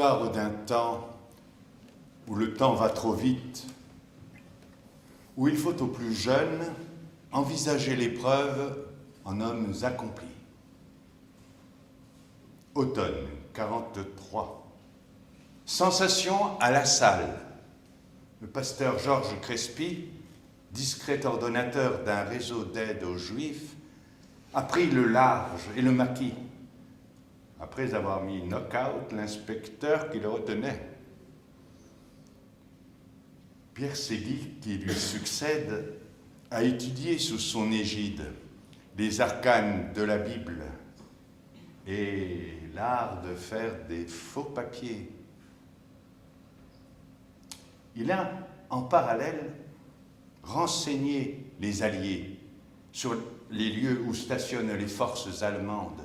L'histoire d'un temps où le temps va trop vite, où il faut aux plus jeunes envisager l'épreuve en hommes accomplis. Automne 43. Sensation à la salle. Le pasteur Georges Crespi, discret ordonnateur d'un réseau d'aide aux Juifs, a pris le large et le maquis, après avoir mis knock-out l'inspecteur qui le retenait. Pierre Séguy, qui lui succède, a étudié sous son égide les arcanes de la Bible et l'art de faire des faux papiers. Il a, en parallèle, renseigné les Alliés sur les lieux où stationnent les forces allemandes,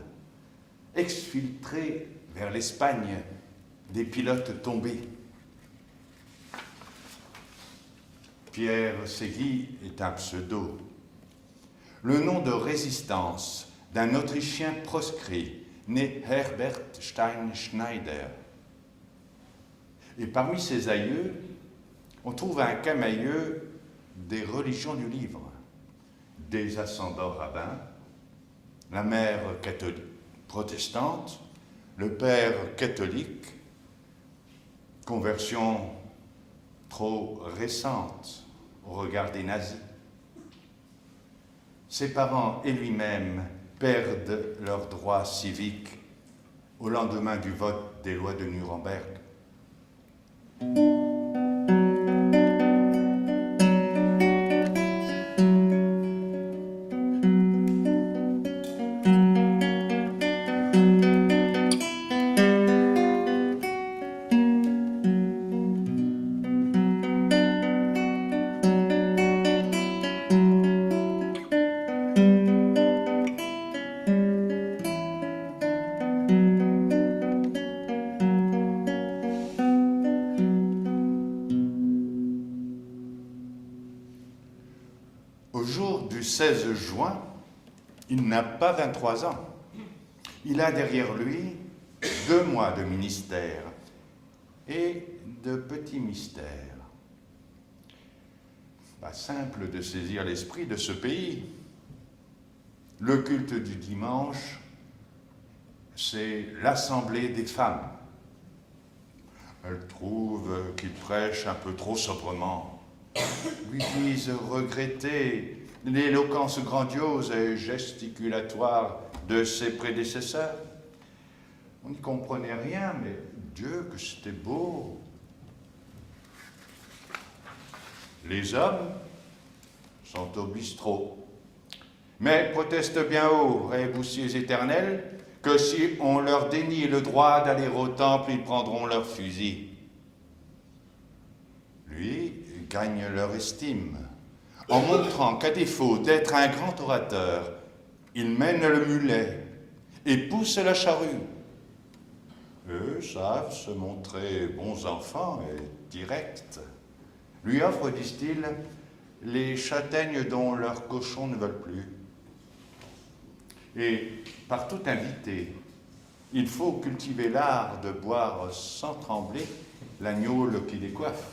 exfiltré vers l'Espagne des pilotes tombés. Pierre Séguy est un pseudo, le nom de résistance d'un Autrichien proscrit né Herbert Steinschneider. Et parmi ses aïeux, on trouve un camailleux des religions du livre, des ascendants rabbins, la mère catholique, protestante, le père catholique, conversion trop récente au regard des nazis. Ses parents et lui-même perdent leurs droits civiques au lendemain du vote des lois de Nuremberg. Au jour du 16 juin, il n'a pas 23 ans. Il a derrière lui 2 mois de ministère et de petits mystères. Pas simple de saisir l'esprit de ce pays. Le culte du dimanche, c'est l'assemblée des femmes. Elles trouvent qu'il prêche un peu trop sobrement. Lui disent regretter l'éloquence grandiose et gesticulatoire de ses prédécesseurs. On n'y comprenait rien, mais Dieu, que c'était beau. Les hommes sont au bistrot, mais protestent bien haut, rêvoussiers éternels, que si on leur dénie le droit d'aller au temple, ils prendront leur fusil. Lui gagne leur estime, en montrant qu'à défaut d'être un grand orateur, il mène le mulet et pousse la charrue. Eux savent se montrer bons enfants et directs. Lui offrent, disent-ils, les châtaignes dont leurs cochons ne veulent plus. Et par tout invité, il faut cultiver l'art de boire sans trembler l'agneau qui décoiffe.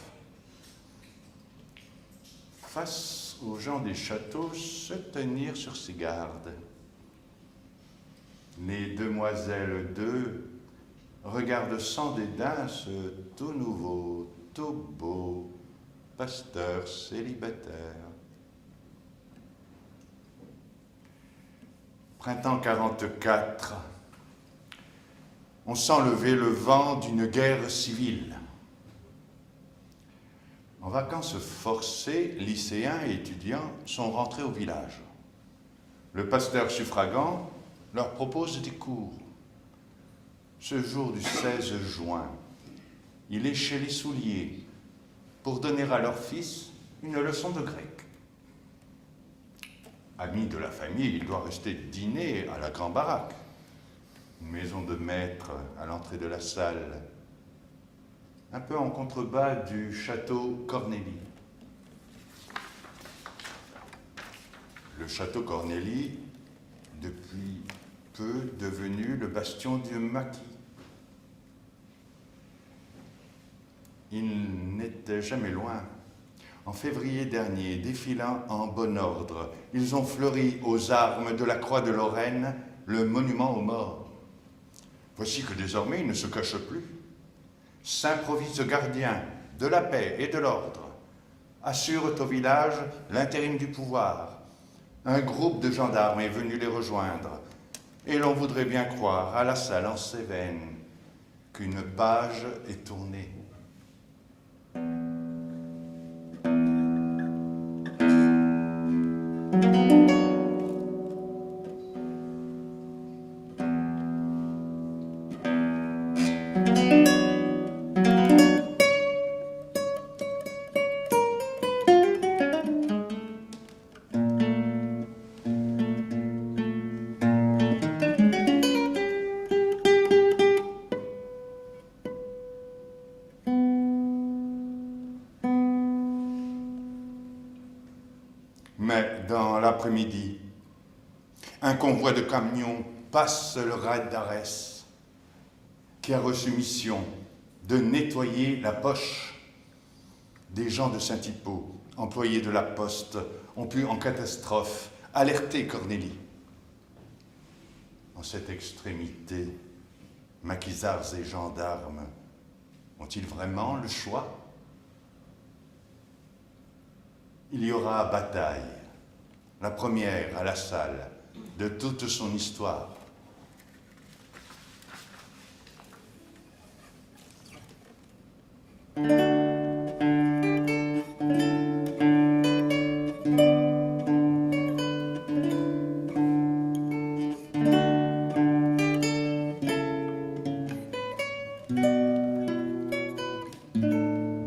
Face aux gens des châteaux, se tenir sur ses gardes. Les demoiselles d'eux regardent sans dédain ce tout nouveau, tout beau pasteur célibataire. Printemps 44, on sent lever le vent d'une guerre civile. En vacances forcées, lycéens et étudiants sont rentrés au village. Le pasteur suffragant leur propose des cours. Ce jour du 16 juin, il est chez les souliers pour donner à leur fils une leçon de grec. Ami de la famille, il doit rester dîner à la grande baraque, une maison de maître à l'entrée de la salle, un peu en contrebas du château Cornélie. Le château Cornélie, depuis peu devenu le bastion du maquis. Il n'était jamais loin. En février dernier, défilant en bon ordre, ils ont fleuri aux armes de la Croix de Lorraine le monument aux morts. Voici que désormais ils ne se cachent plus, s'improvisent gardiens de la paix et de l'ordre, assurent au village l'intérim du pouvoir. Un groupe de gendarmes est venu les rejoindre, et l'on voudrait bien croire à la salle en Cévennes qu'une page est tournée. Mais dans l'après-midi, un convoi de camions passe le raid d'Arès, qui a reçu mission de nettoyer la poche. Des gens de Saint-Hippo, employés de la poste, ont pu en catastrophe alerter Cornélie. En cette extrémité, maquisards et gendarmes ont-ils vraiment le choix? Il y aura bataille, la première à la salle de toute son histoire.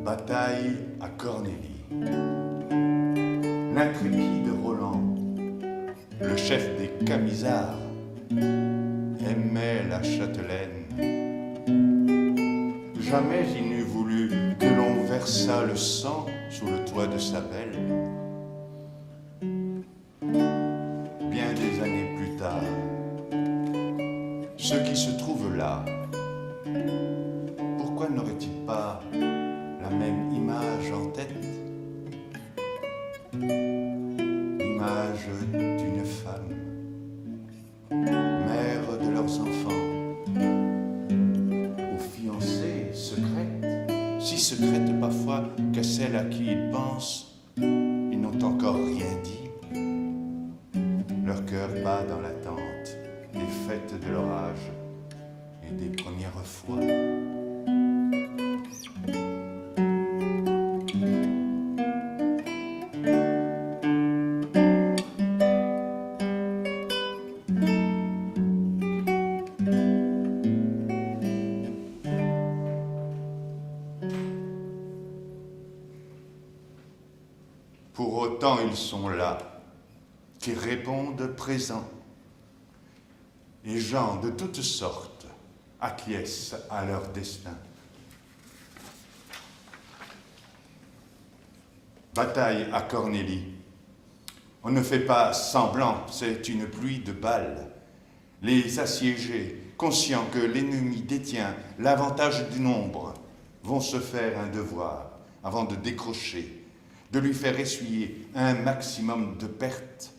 Bataille à Cornélie. L'intrépide Roland, le chef des Camisards, aimait la châtelaine. Jamais il n'eût voulu que l'on versât le sang sous le toit de sa belle. Bien des années plus tard, ceux qui se trouvent là, pourquoi n'auraient-ils pas la même image en tête? L'image d'une femme, mère de leurs enfants, ou fiancée secrète, si secrète parfois qu'à celle à qui ils pensent, ils n'ont encore rien dit. Leur cœur bat dans l'attente des fêtes de l'orage et des premières fois. Pour autant, ils sont là, qui répondent présents. Et gens de toutes sortes acquiescent à leur destin. Bataille à Cornélie. On ne fait pas semblant, c'est une pluie de balles. Les assiégés, conscients que l'ennemi détient l'avantage du nombre, vont se faire un devoir avant de décrocher, de lui faire essuyer un maximum de pertes.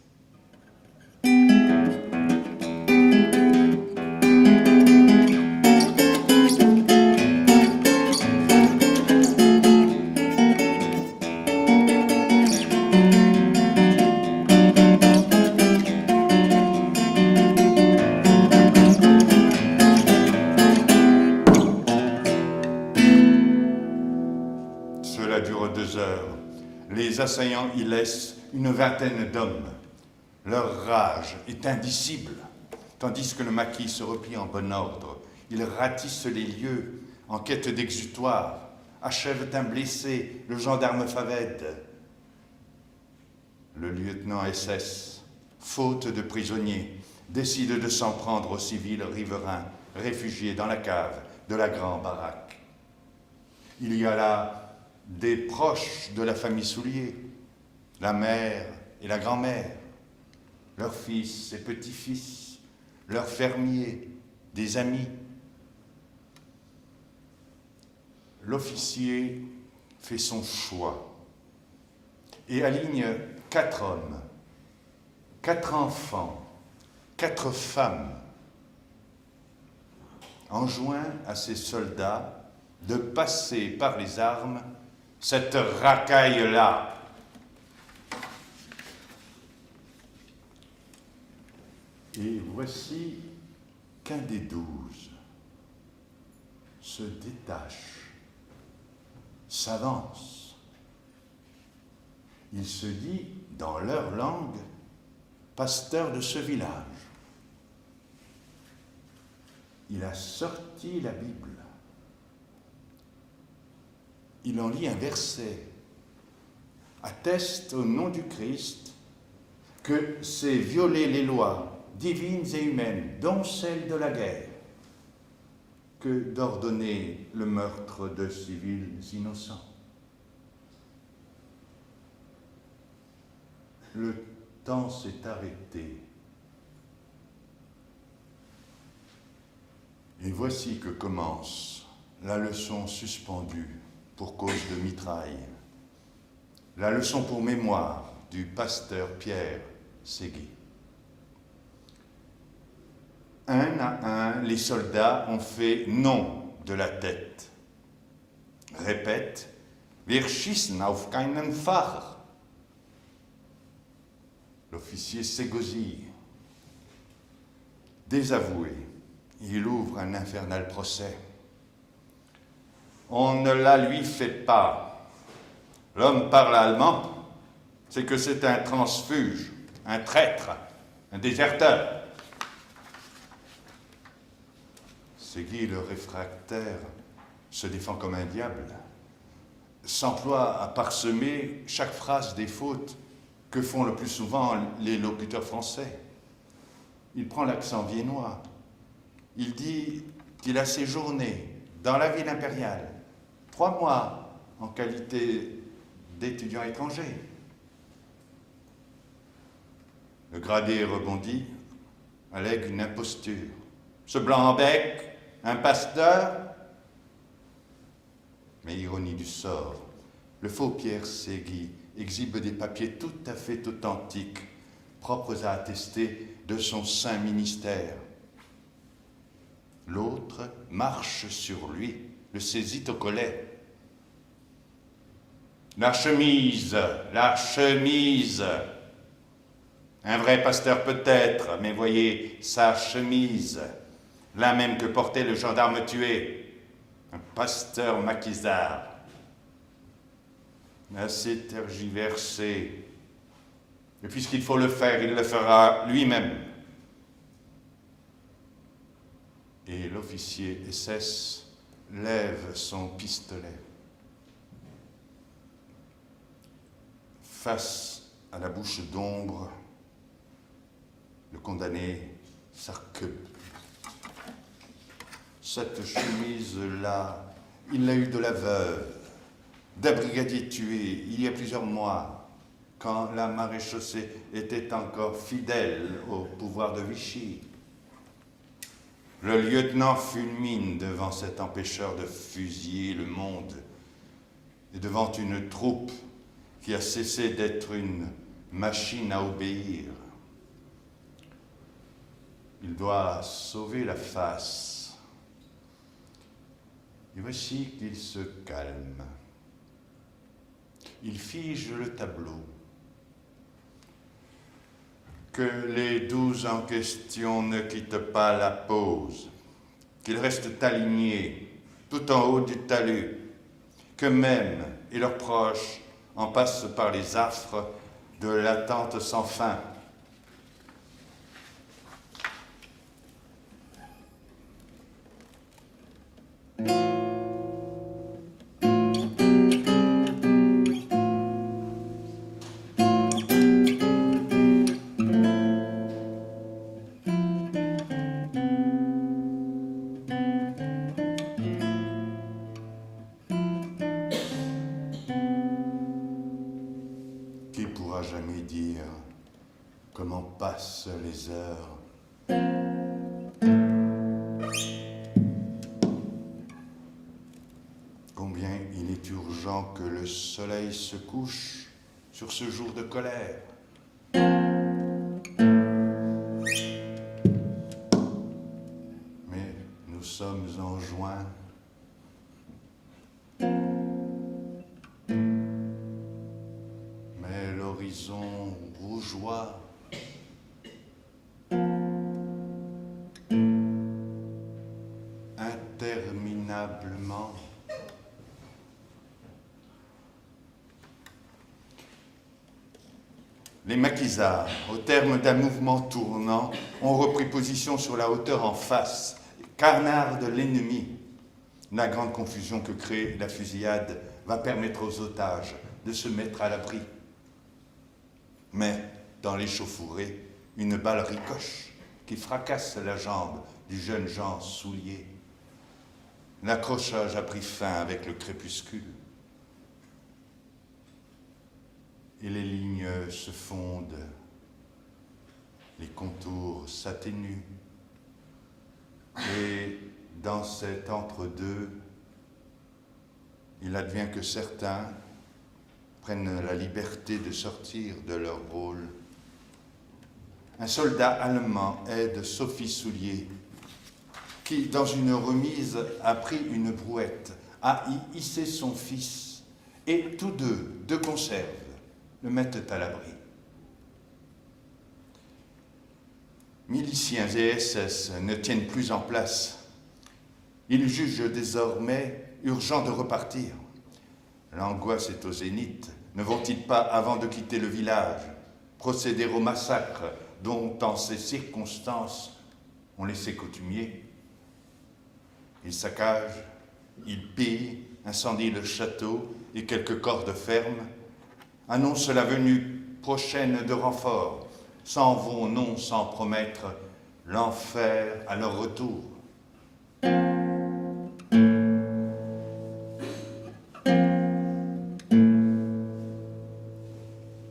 Cela dure 2 heures. Les assaillants y laissent une vingtaine d'hommes. Leur rage est indicible, tandis que le maquis se replie en bon ordre. Ils ratissent les lieux en quête d'exutoire, achèvent un blessé, le gendarme Faved. Le lieutenant SS, faute de prisonniers, décide de s'en prendre aux civils riverains, réfugiés dans la cave de la grande baraque. Il y a là des proches de la famille Soulier, la mère et la grand-mère, leurs fils et petits-fils, leurs fermiers, des amis. l'officier fait son choix et aligne 4 hommes, 4 enfants, 4 femmes, enjoint à ses soldats de passer par les armes cette racaille-là. Et voici qu'un des 12 se détache, s'avance. Il se dit, dans leur langue, pasteur de ce village. Il a sorti la Bible. Il en lit un verset, atteste au nom du Christ que c'est violer les lois divines et humaines, dont celle de la guerre, que d'ordonner le meurtre de civils innocents. Le temps s'est arrêté. Et voici que commence la leçon suspendue pour cause de mitraille. La leçon pour mémoire du pasteur Pierre Séguy. Un à un, les soldats ont fait non de la tête. Répète, wir schießen auf keinen Fall. L'officier s'égosille. Désavoué, il ouvre un infernal procès. On ne la lui fait pas. L'homme parle allemand, c'est que c'est un transfuge, un traître, un déserteur. Séguy, le réfractaire, se défend comme un diable, s'emploie à parsemer chaque phrase des fautes que font le plus souvent les locuteurs français. Il prend l'accent viennois. Il dit qu'il a séjourné dans la ville impériale 3 mois en qualité d'étudiant étranger. Le gradé rebondit, allègue une imposture. Ce blanc-bec, un pasteur? Mais ironie du sort, le faux Pierre Séguy exhibe des papiers tout à fait authentiques, propres à attester de son saint ministère. L'autre marche sur lui, le saisit au collet. La chemise, la chemise. Un vrai pasteur peut-être, mais voyez, sa chemise, la même que portait le gendarme tué, un pasteur maquisard. Assez tergiversé. Et puisqu'il faut le faire, il le fera lui-même. Et l'officier SS lève son pistolet. Face à la bouche d'ombre, le condamné s'arc-boute. Cette chemise-là, il l'a eue de la veuve, d'un brigadier tué il y a plusieurs mois, quand la maréchaussée était encore fidèle au pouvoir de Vichy. Le lieutenant fulmine devant cet empêcheur de fusiller le monde et devant une troupe qui a cessé d'être une machine à obéir. Il doit sauver la face. Et voici qu'il se calme. Il fige le tableau. Que les 12 en question ne quittent pas la pose, qu'ils restent alignés tout en haut du talus, qu'eux-mêmes et leurs proches en passent par les affres de l'attente sans fin. Qui pourra jamais dire comment passent les heures? Combien Il est urgent que le soleil se couche sur ce jour de colère. Mais nous sommes en juin. Mais l'horizon rougeoie. Interminablement. Les maquisards, au terme d'un mouvement tournant, ont repris position sur la hauteur en face, carnard de l'ennemi. La grande confusion que crée la fusillade va permettre aux otages de se mettre à l'abri. Mais, dans l'échauffourée, une balle ricoche qui fracasse la jambe du jeune Jean Soulier. L'accrochage a pris fin avec le crépuscule. Et les lignes se fondent, les contours s'atténuent. Et dans cet entre-deux, il advient que certains prennent la liberté de sortir de leur rôle. Un soldat allemand aide Sophie Soulier, qui, dans une remise, a pris une brouette, a y hissé son fils, et tous deux, de conserve, le mettent à l'abri. Miliciens et SS ne tiennent plus en place. Ils jugent désormais urgent de repartir. L'angoisse est au zénith. Ne vont-ils pas, avant de quitter le village, procéder au massacre dont, en ces circonstances, on laissait coutumier? Ils saccagent, ils pillent, incendient le château et quelques corps de ferme, annoncent la venue prochaine de renforts, s'en vont non sans promettre l'enfer à leur retour.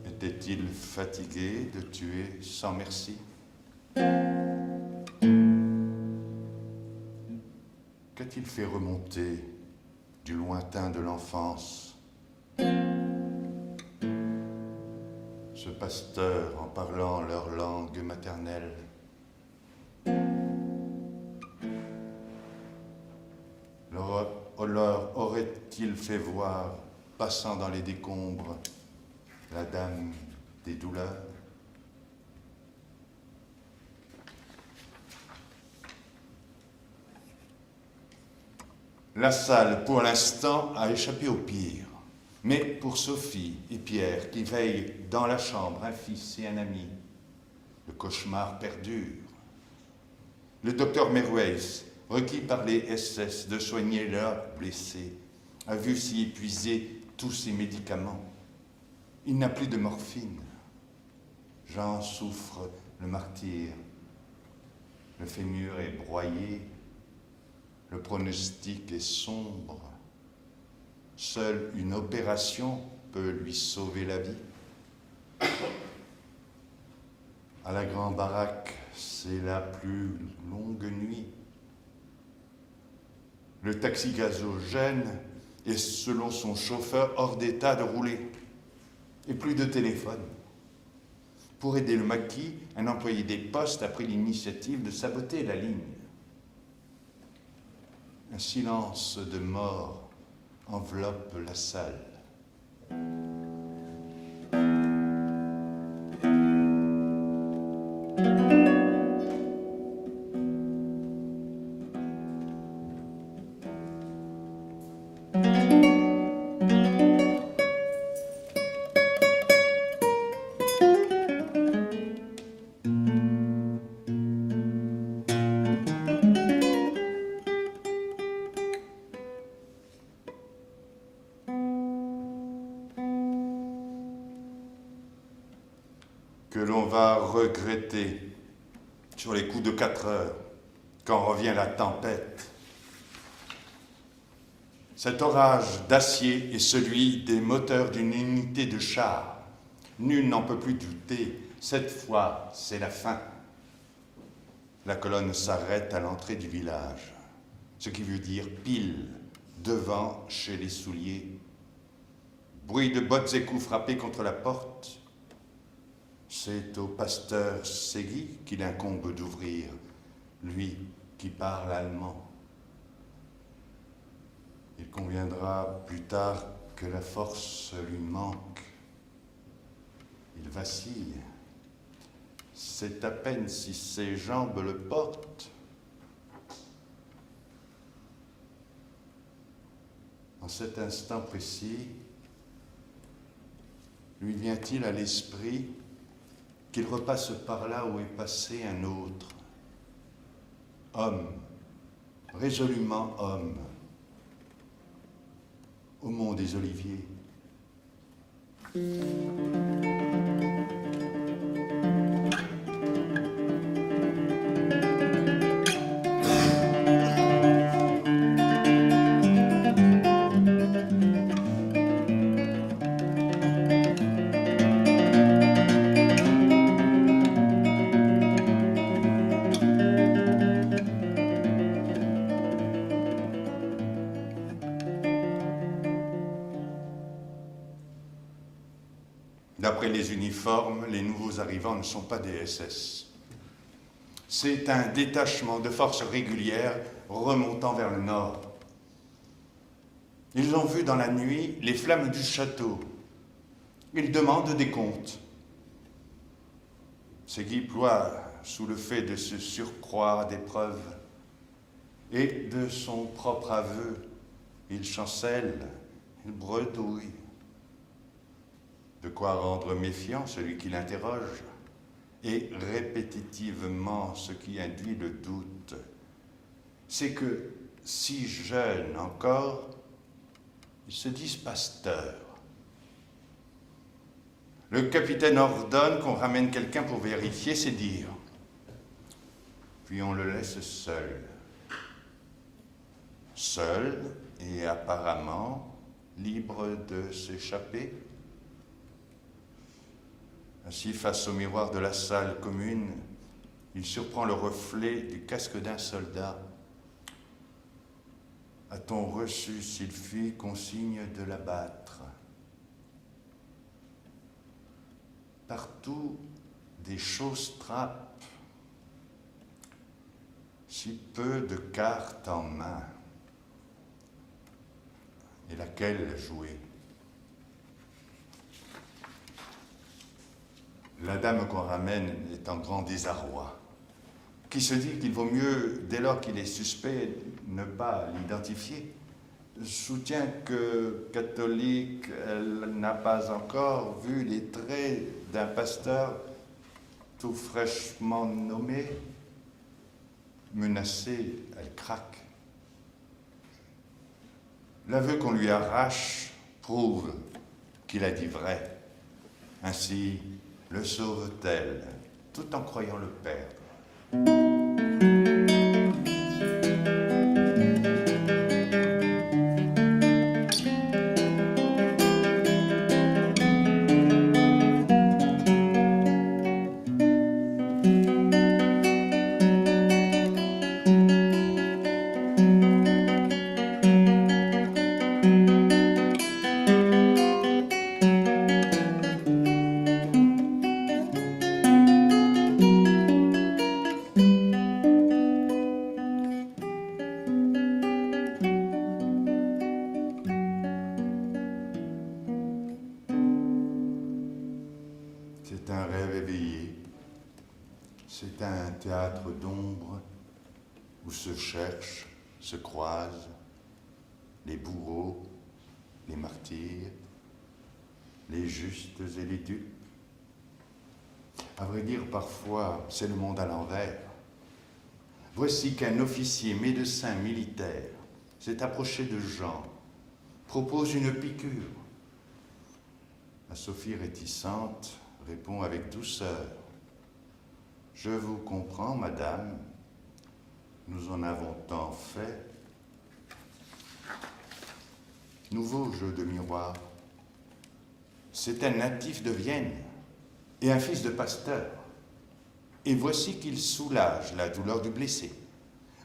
Était-il fatigué de tuer sans merci? Qu'a-t-il fait remonter du lointain de l'enfance ce pasteur en parlant leur langue maternelle? Leur aurait-il fait voir, passant dans les décombres, la dame des douleurs? La salle, pour l'instant, a échappé au pire. Mais pour Sophie et Pierre, qui veillent dans la chambre un fils et un ami, le cauchemar perdure. Le docteur Merweis, requis par les SS de soigner leurs blessés, a vu s'y épuiser tous ses médicaments. Il n'a plus de morphine. Jean souffre le martyre. Le fémur est broyé. Le pronostic est sombre. Seule une opération peut lui sauver la vie. À la grande baraque, c'est la plus longue nuit. Le taxi gazogène est, selon son chauffeur, hors d'état de rouler. Et plus de téléphone. Pour aider le maquis, un employé des postes a pris l'initiative de saboter la ligne. Un silence de mort enveloppe la salle. Que l'on va regretter sur les coups de 4 heures, quand revient la tempête. Cet orage d'acier est celui des moteurs d'une unité de chars. Nul n'en peut plus douter, cette fois, c'est la fin. La colonne s'arrête à l'entrée du village, ce qui veut dire pile devant chez les souliers. Bruit de bottes et coups frappés contre la porte. C'est au pasteur Segui qu'il incombe d'ouvrir, lui qui parle allemand. Il conviendra plus tard que la force lui manque. Il vacille. C'est à peine si ses jambes le portent. En cet instant précis, lui vient-il à l'esprit qu'il repasse par là où est passé un autre, homme, résolument homme, au mont des Oliviers. D'après les uniformes, les nouveaux arrivants ne sont pas des SS. C'est un détachement de forces régulières remontant vers le nord. Ils ont vu dans la nuit les flammes du château. Ils demandent des comptes. Segui ploie sous le fait de se surcroît d'épreuves et de son propre aveu. Il chancelle, il bredouille. De quoi rendre méfiant celui qui l'interroge, et répétitivement ce qui induit le doute, c'est que, si jeune encore, ils se disent pasteurs. Le capitaine ordonne qu'on ramène quelqu'un pour vérifier, c'est dire. Puis on le laisse seul. Seul et apparemment libre de s'échapper. Ainsi, face au miroir de la salle commune, il surprend le reflet du casque d'un soldat. A-t-on reçu, s'il fit consigne de l'abattre? Partout, des choses trappent, si peu de cartes en main. Et laquelle jouer? La dame qu'on ramène est en grand désarroi, qui se dit qu'il vaut mieux, dès lors qu'il est suspect, ne pas l'identifier. Soutient que, catholique, elle n'a pas encore vu les traits d'un pasteur tout fraîchement nommé. Menacée, elle craque. L'aveu qu'on lui arrache prouve qu'il a dit vrai. Ainsi, le sauve-t-elle, tout en croyant le perdre. C'est un rêve éveillé, c'est un théâtre d'ombre où se cherchent, se croisent les bourreaux, les martyrs, les justes et les dupes. À vrai dire, parfois, c'est le monde à l'envers. Voici qu'un officier médecin militaire s'est approché de Jean, propose une piqûre. La Sophie réticente répond avec douceur. « Je vous comprends, madame, nous en avons tant fait. » Nouveau jeu de miroir. C'est un natif de Vienne et un fils de pasteur. Et voici qu'il soulage la douleur du blessé.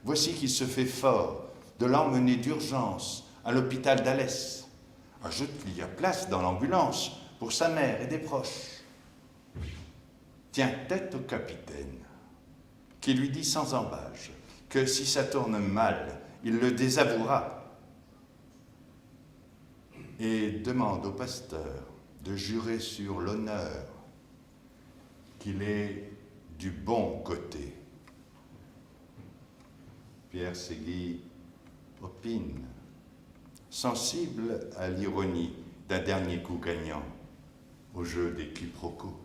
Voici qu'il se fait fort de l'emmener d'urgence à l'hôpital d'Alès. Ajoute qu'il y a place dans l'ambulance pour sa mère et des proches. Tient tête au capitaine, qui lui dit sans embâge que si ça tourne mal, il le désavouera, et demande au pasteur de jurer sur l'honneur qu'il est du bon côté. Pierre Ségui opine, sensible à l'ironie d'un dernier coup gagnant au jeu des quiproquos.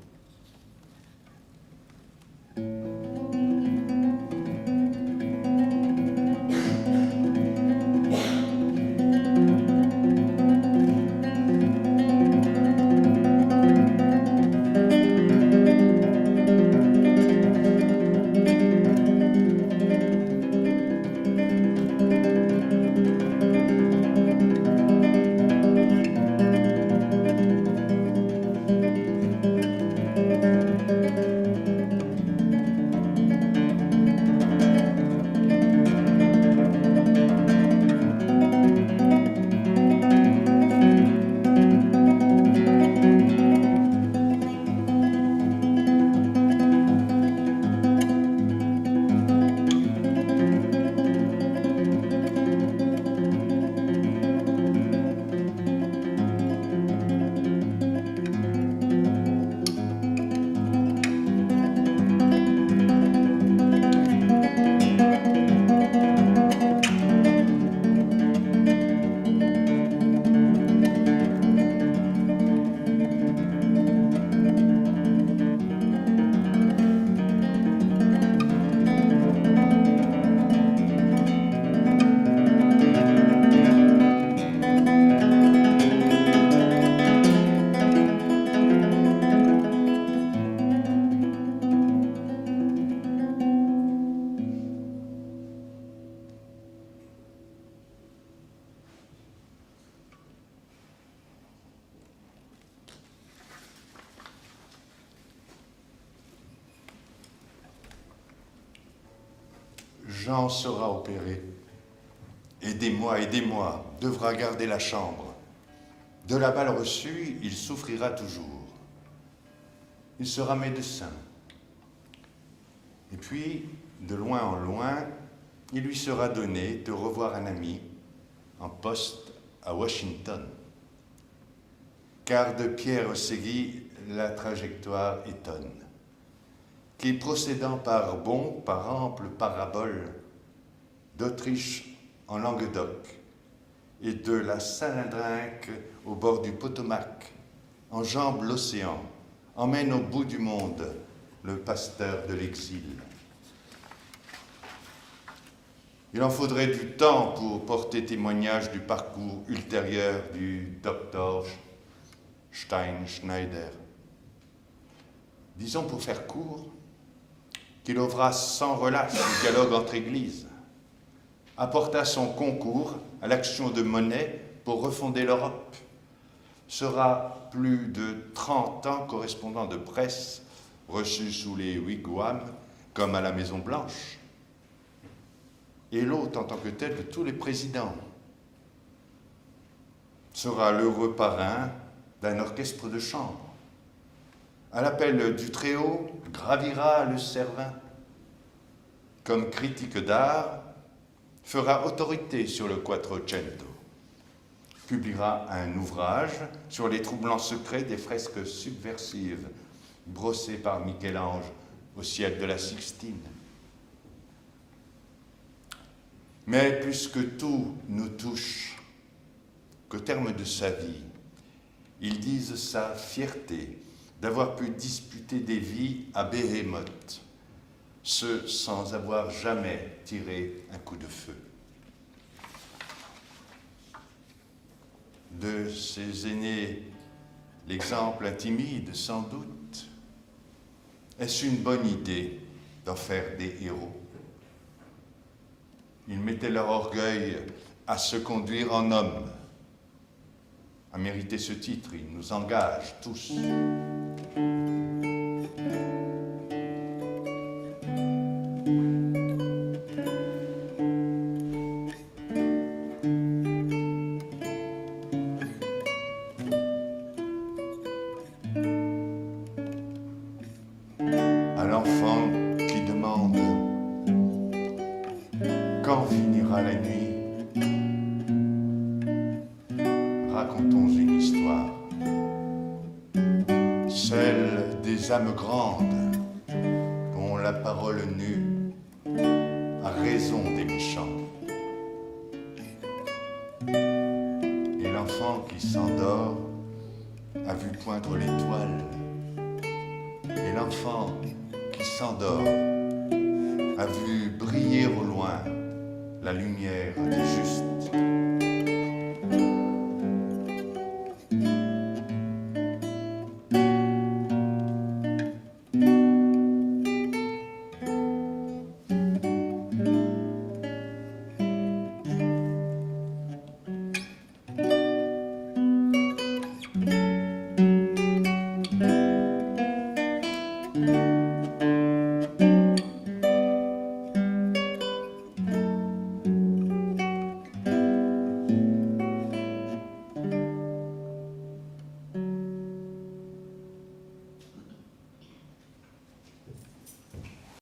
Jean sera opéré, et des mois, devra garder la chambre. De la balle reçue, il souffrira toujours. Il sera médecin. Et puis, de loin en loin, il lui sera donné de revoir un ami en poste à Washington. Car de Pierre Ségui, la trajectoire étonne, qui procédant par amples paraboles, d'Autriche en Languedoc et de la Salindrinque au bord du Potomac, enjambe l'océan, emmène au bout du monde le pasteur de l'exil. Il en faudrait du temps pour porter témoignage du parcours ultérieur du docteur Steinschneider. Disons pour faire court, qu'il œuvra sans relâche au dialogue entre églises, apporta son concours à l'action de Monet pour refonder l'Europe, sera plus de 30 ans correspondant de presse, reçu sous les wigwams comme à la Maison-Blanche, et l'hôte en tant que tel de tous les présidents, sera l'heureux parrain d'un orchestre de chambre. À l'appel du Très-Haut, gravira le Cervin. Comme critique d'art, fera autorité sur le Quattrocento. Publiera un ouvrage sur les troublants secrets des fresques subversives brossées par Michel-Ange au ciel de la Sixtine. Mais puisque tout nous touche, qu'au terme de sa vie, il dise sa fierté d'avoir pu disputer des vies à Béhémoth, ce sans avoir jamais tiré un coup de feu. De ses aînés, l'exemple intimide sans doute. Est-ce une bonne idée d'en faire des héros? Ils mettaient leur orgueil à se conduire en hommes. À mériter ce titre, ils nous engagent tous. et nuit, racontons une histoire, celle des âmes grandes, dont la parole nue a raison des méchants. Et l'enfant qui s'endort a vu poindre l'étoile. Et l'enfant qui s'endort a vu briller au loin la lumière des justes.